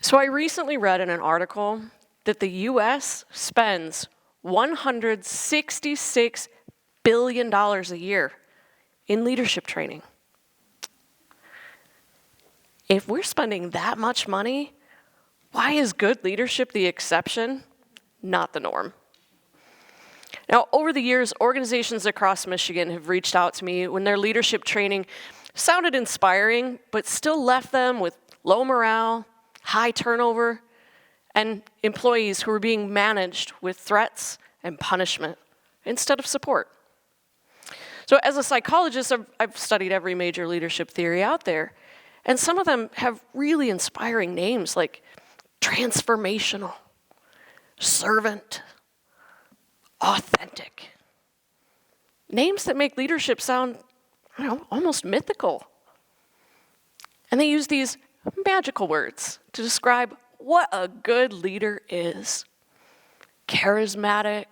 So I recently read in an article that the US spends $166 billion a year in leadership training. If we're spending that much money, why is good leadership the exception, not the norm? Now, over the years, organizations across Michigan have reached out to me when their leadership training sounded inspiring, but still left them with low morale, high turnover, and employees who were being managed with threats and punishment instead of support. So as a psychologist, I've studied every major leadership theory out there, and some of them have really inspiring names like transformational, servant, authentic. Names that make leadership sound, almost mythical. And they use these magical words to describe what a good leader is. Charismatic,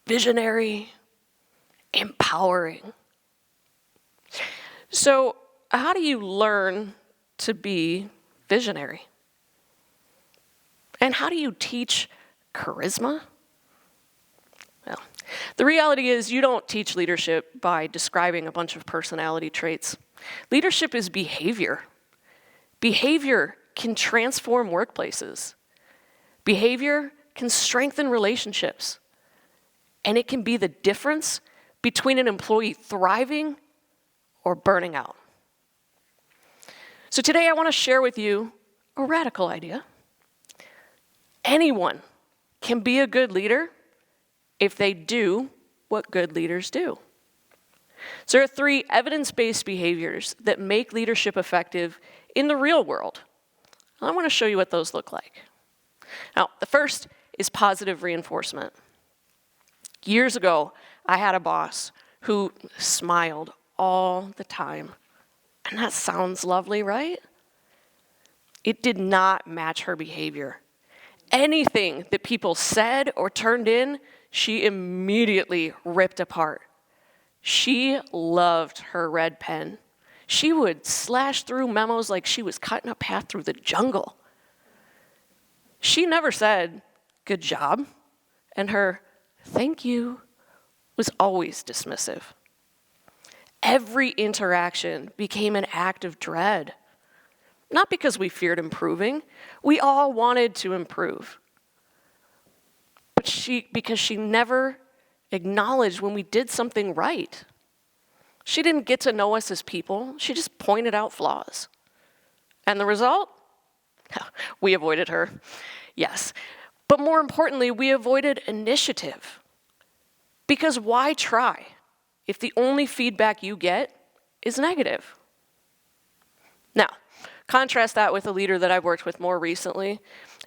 visionary, empowering. So, how do you learn to be visionary? And how do you teach charisma? Well, the reality is you don't teach leadership by describing a bunch of personality traits. Leadership is behavior. Behavior can transform workplaces. Behavior can strengthen relationships. And it can be the difference between an employee thriving or burning out. So today I want to share with you a radical idea. Anyone can be a good leader if they do what good leaders do. So there are 3 evidence-based behaviors that make leadership effective in the real world. I want to show you what those look like. Now, the first is positive reinforcement. Years ago, I had a boss who smiled all the time. And that sounds lovely, right? It did not match her behavior. Anything that people said or turned in, she immediately ripped apart. She loved her red pen. She would slash through memos like she was cutting a path through the jungle. She never said, "Good job," and her "thank you" was always dismissive. Every interaction became an act of dread. Not because we feared improving. We all wanted to improve. But because she never acknowledged when we did something right. She didn't get to know us as people. She just pointed out flaws. And the result? We avoided her. Yes. But more importantly, we avoided initiative. Because why try if the only feedback you get is negative? Now, contrast that with a leader that I've worked with more recently.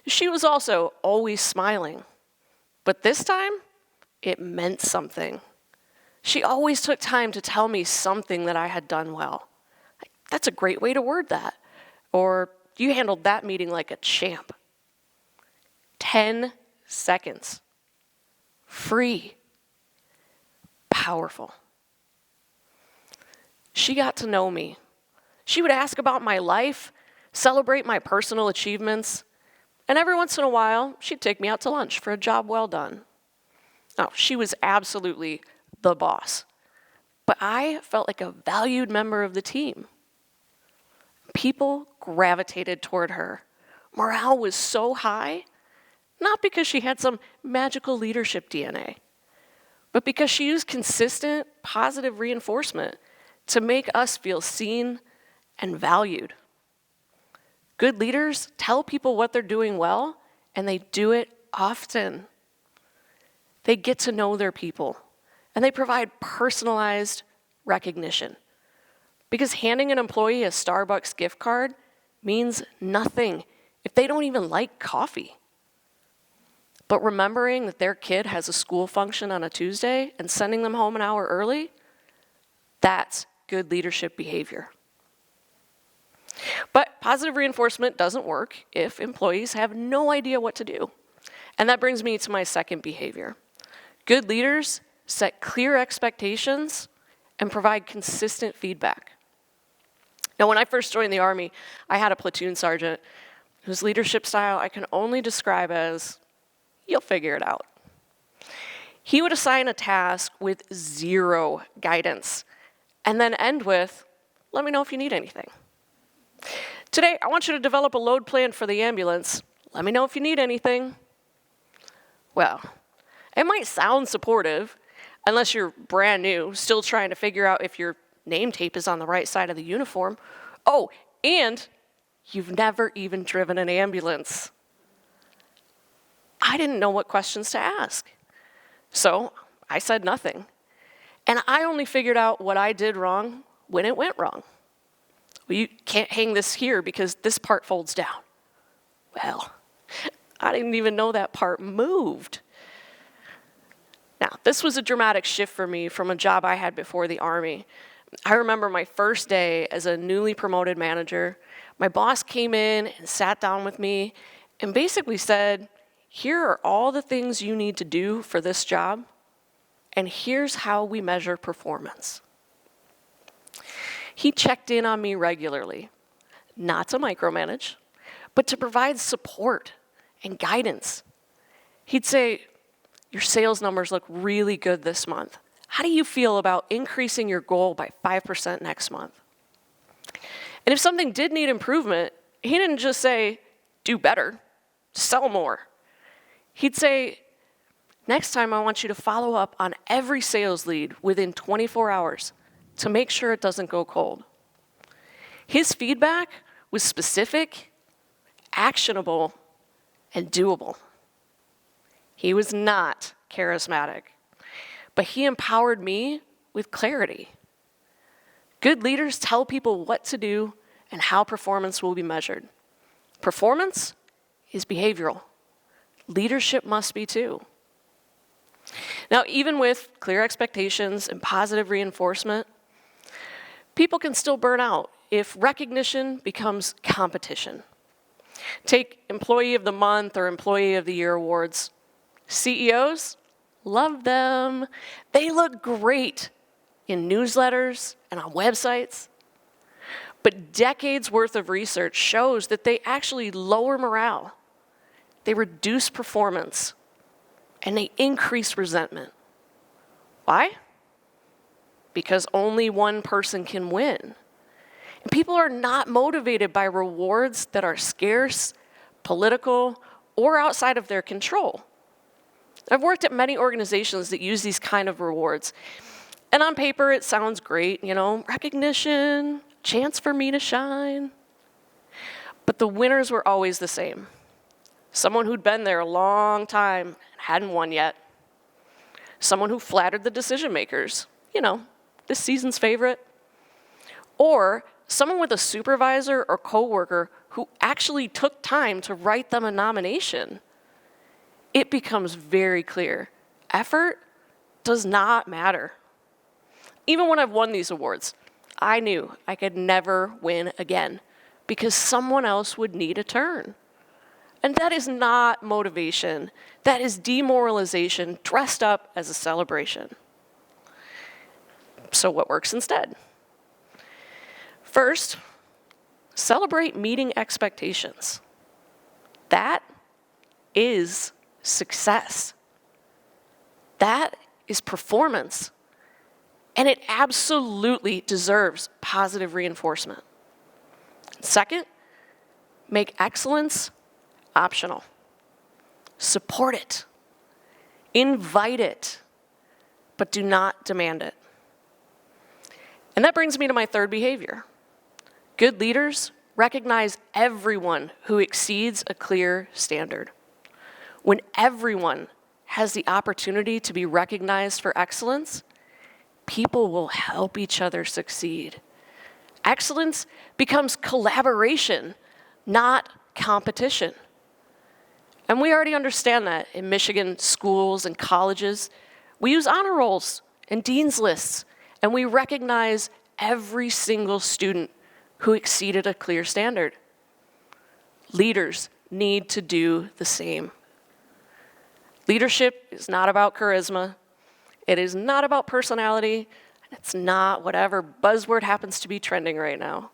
She was also always smiling. But this time, it meant something. She always took time to tell me something that I had done well. That's a great way to word that. Or, you handled that meeting like a champ. 10 seconds. Free. Powerful. She got to know me. She would ask about my life, celebrate my personal achievements, and every once in a while, she'd take me out to lunch for a job well done. Now, she was absolutely the boss, but I felt like a valued member of the team. People gravitated toward her. Morale was so high, not because she had some magical leadership DNA, but because she used consistent, positive reinforcement to make us feel seen and valued. Good leaders tell people what they're doing well, and they do it often. They get to know their people, and they provide personalized recognition. Because handing an employee a Starbucks gift card means nothing if they don't even like coffee. But remembering that their kid has a school function on a Tuesday and sending them home an hour early, that's good leadership behavior. But positive reinforcement doesn't work if employees have no idea what to do. And that brings me to my second behavior. Good leaders set clear expectations and provide consistent feedback. Now, when I first joined the Army, I had a platoon sergeant whose leadership style I can only describe as, you'll figure it out. He would assign a task with zero guidance and then end with, let me know if you need anything. Today, I want you to develop a load plan for the ambulance. Let me know if you need anything. Well, it might sound supportive, unless you're brand new, still trying to figure out if your name tape is on the right side of the uniform. Oh, and you've never even driven an ambulance. I didn't know what questions to ask. So I said nothing. And I only figured out what I did wrong when it went wrong. Well, you can't hang this here because this part folds down. Well, I didn't even know that part moved. Now, this was a dramatic shift for me from a job I had before the Army. I remember my first day as a newly promoted manager. My boss came in and sat down with me and basically said, here are all the things you need to do for this job, and here's how we measure performance. He checked in on me regularly, not to micromanage, but to provide support and guidance. He'd say, your sales numbers look really good this month. How do you feel about increasing your goal by 5% next month? And if something did need improvement, he didn't just say, do better, sell more. He'd say, next time I want you to follow up on every sales lead within 24 hours to make sure it doesn't go cold. His feedback was specific, actionable, and doable. He was not charismatic, but he empowered me with clarity. Good leaders tell people what to do and how performance will be measured. Performance is behavioral. Leadership must be too. Now, even with clear expectations and positive reinforcement, people can still burn out if recognition becomes competition. Take Employee of the Month or Employee of the Year awards. CEOs, love them. They look great in newsletters and on websites. But decades worth of research shows that they actually lower morale. They reduce performance, and they increase resentment. Why? Because only one person can win. And people are not motivated by rewards that are scarce, political, or outside of their control. I've worked at many organizations that use these kind of rewards. And on paper, it sounds great, recognition, chance for me to shine. But the winners were always the same. Someone who'd been there a long time and hadn't won yet. Someone who flattered the decision makers, this season's favorite. Or someone with a supervisor or coworker who actually took time to write them a nomination. It becomes very clear. Effort does not matter. Even when I've won these awards, I knew I could never win again because someone else would need a turn. And that is not motivation. That is demoralization dressed up as a celebration. So what works instead? First, celebrate meeting expectations. That is success. That is performance. And it absolutely deserves positive reinforcement. Second, make excellence optional. Support it. Invite it. But do not demand it. And that brings me to my third behavior. Good leaders recognize everyone who exceeds a clear standard. When everyone has the opportunity to be recognized for excellence, people will help each other succeed. Excellence becomes collaboration, not competition. And we already understand that in Michigan schools and colleges. We use honor rolls and dean's lists, and we recognize every single student who exceeded a clear standard. Leaders need to do the same. Leadership is not about charisma. It is not about personality. And it's not whatever buzzword happens to be trending right now.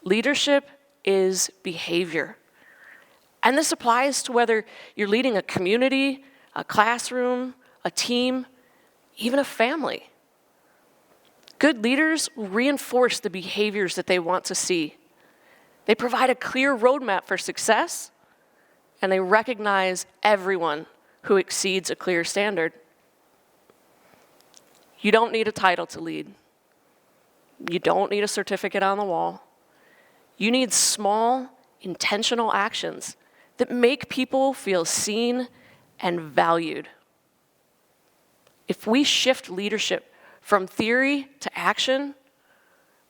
Leadership is behavior. And this applies to whether you're leading a community, a classroom, a team, even a family. Good leaders will reinforce the behaviors that they want to see. They provide a clear roadmap for success, and they recognize everyone who exceeds a clear standard. You don't need a title to lead. You don't need a certificate on the wall. You need small, intentional actions that make people feel seen and valued. If we shift leadership from theory to action,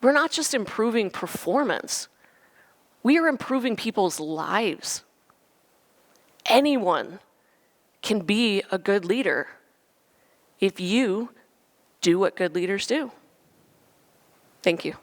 we're not just improving performance, we are improving people's lives. Anyone can be a good leader if you do what good leaders do. Thank you.